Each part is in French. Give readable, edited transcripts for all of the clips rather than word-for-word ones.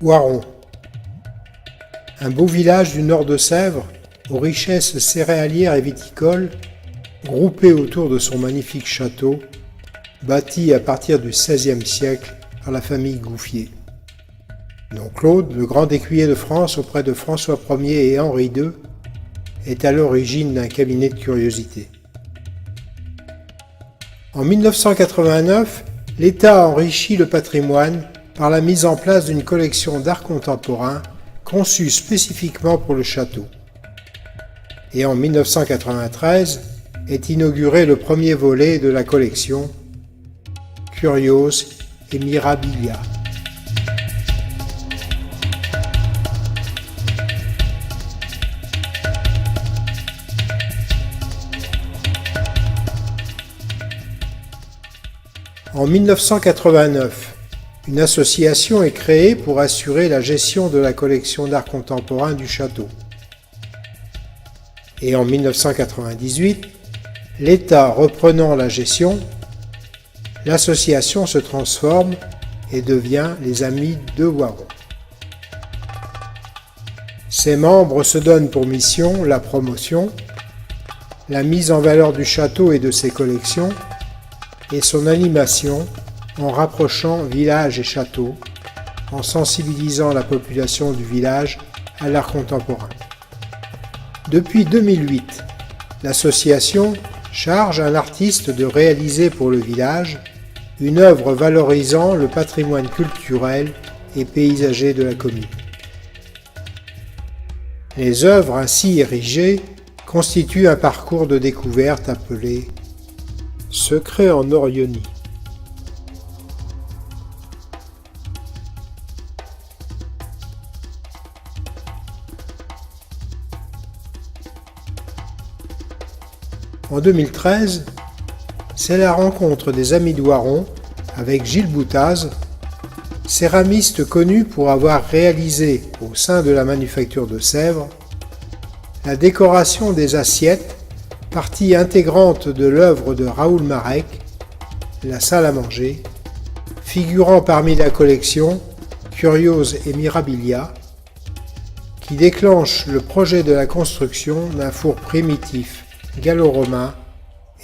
Oiron, un beau village du nord de Sèvres, aux richesses céréalières et viticoles, groupé autour de son magnifique château, bâti à partir du XVIe siècle par la famille Gouffier. Don Claude, le grand écuyer de France auprès de François Ier et Henri II, est à l'origine d'un cabinet de curiosités. En 1989, l'État a enrichi le patrimoine par la mise en place d'une collection d'art contemporain conçue spécifiquement pour le château. Et en 1993 est inauguré le premier volet de la collection Curios et Mirabilia. En 1989, une association est créée pour assurer la gestion de la collection d'art contemporain du château. Et en 1998, l'État reprenant la gestion, l'association se transforme et devient les Amis de Oiron. Ses membres se donnent pour mission la promotion, la mise en valeur du château et de ses collections, et son animation en rapprochant village et château, en sensibilisant la population du village à l'art contemporain. Depuis 2008, l'association charge un artiste de réaliser pour le village une œuvre valorisant le patrimoine culturel et paysager de la commune. Les œuvres ainsi érigées constituent un parcours de découverte appelé Secret en Orionie. En 2013, c'est la rencontre des Amis d'Oiron avec Gilles Boutaz, céramiste connu pour avoir réalisé au sein de la manufacture de Sèvres la décoration des assiettes, partie intégrante de l'œuvre de Raoul Marek, la salle à manger, figurant parmi la collection Curios et Mirabilia, qui déclenche le projet de la construction d'un four primitif gallo-romain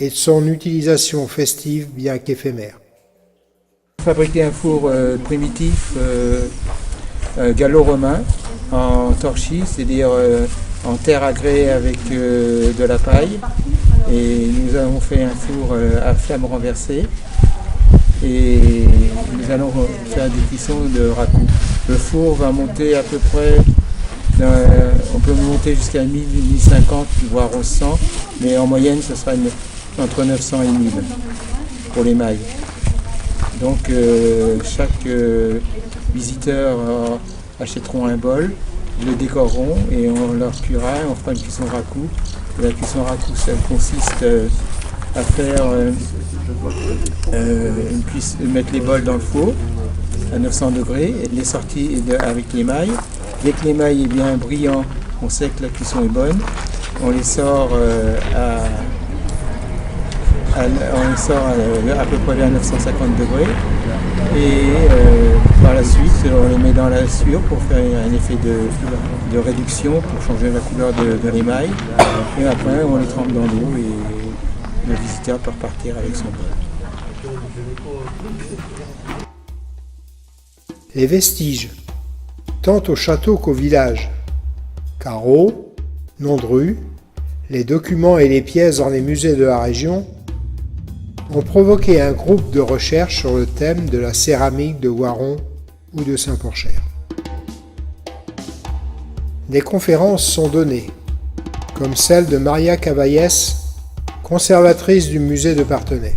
et de son utilisation festive bien qu'éphémère. Fabriquer un four primitif gallo-romain en torchis, c'est-à-dire en terre agrée avec de la paille. Et nous avons fait un four à flamme renversée et nous allons faire des cuissons de ragoût. Le four va monter à peu près, on peut monter jusqu'à 1000, 1050 voire 1100, mais en moyenne ce sera entre 900 et 1000 pour les mailles. Donc chaque visiteur achèteront un bol, le décoreront et on leur cuira, on fera une cuisson ragoût. La cuisson ragoût, ça consiste à faire mettre les bols dans le four à 900 degrés et les sortir avec l'émail. Dès que l'émail est bien brillant, on sait que la cuisson est bonne. On les sort à peu près à 950 degrés et par la suite on les met dans la sueur pour faire un effet de réduction pour changer la couleur de l'émail et après on les trempe dans l'eau et le visiteur peut repartir avec son bol. Les vestiges, tant au château qu'au village, carreaux, noms de rue, les documents et les pièces dans les musées de la région ont provoqué un groupe de recherche sur le thème de la céramique de Oiron ou de Saint-Porchaire. Des conférences sont données, comme celle de Maria Cavaillès, conservatrice du musée de Parthenay.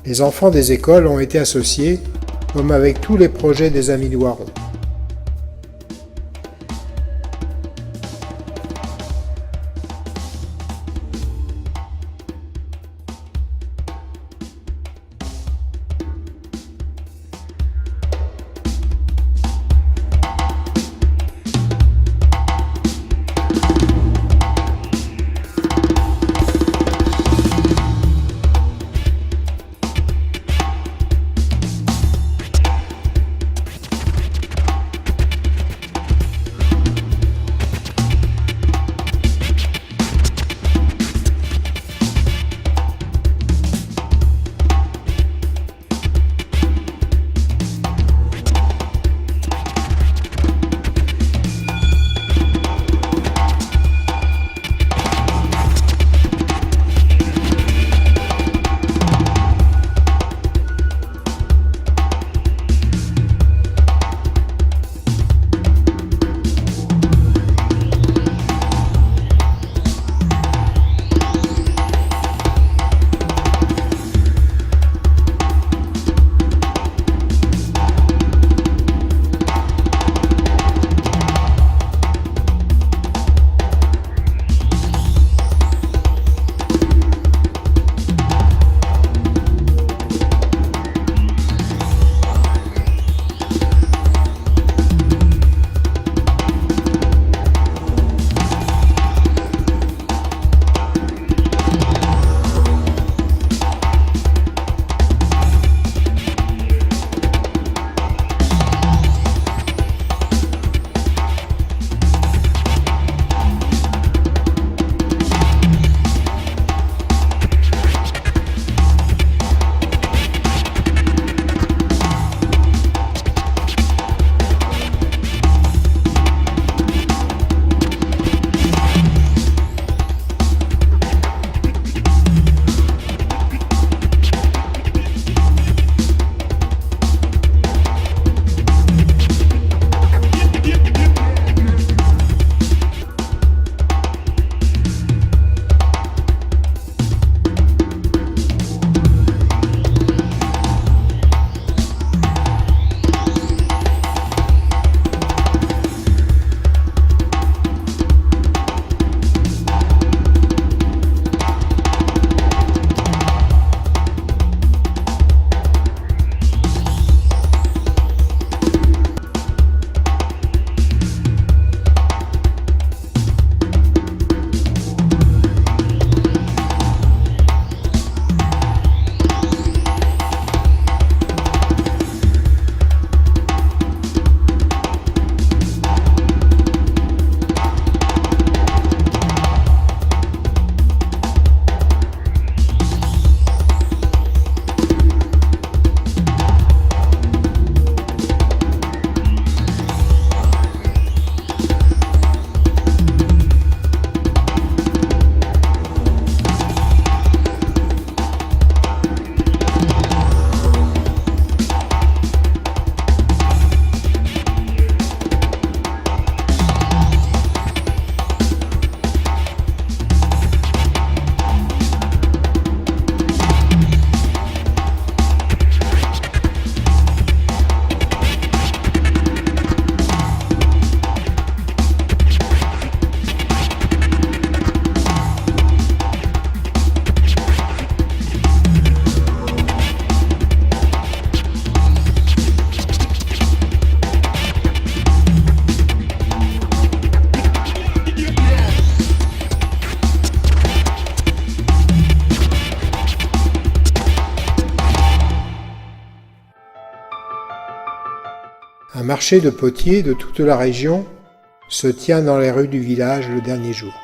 Les enfants des écoles ont été associés, comme avec tous les projets des Amis d'Oiron. Un marché de potiers de toute la région se tient dans les rues du village le dernier jour.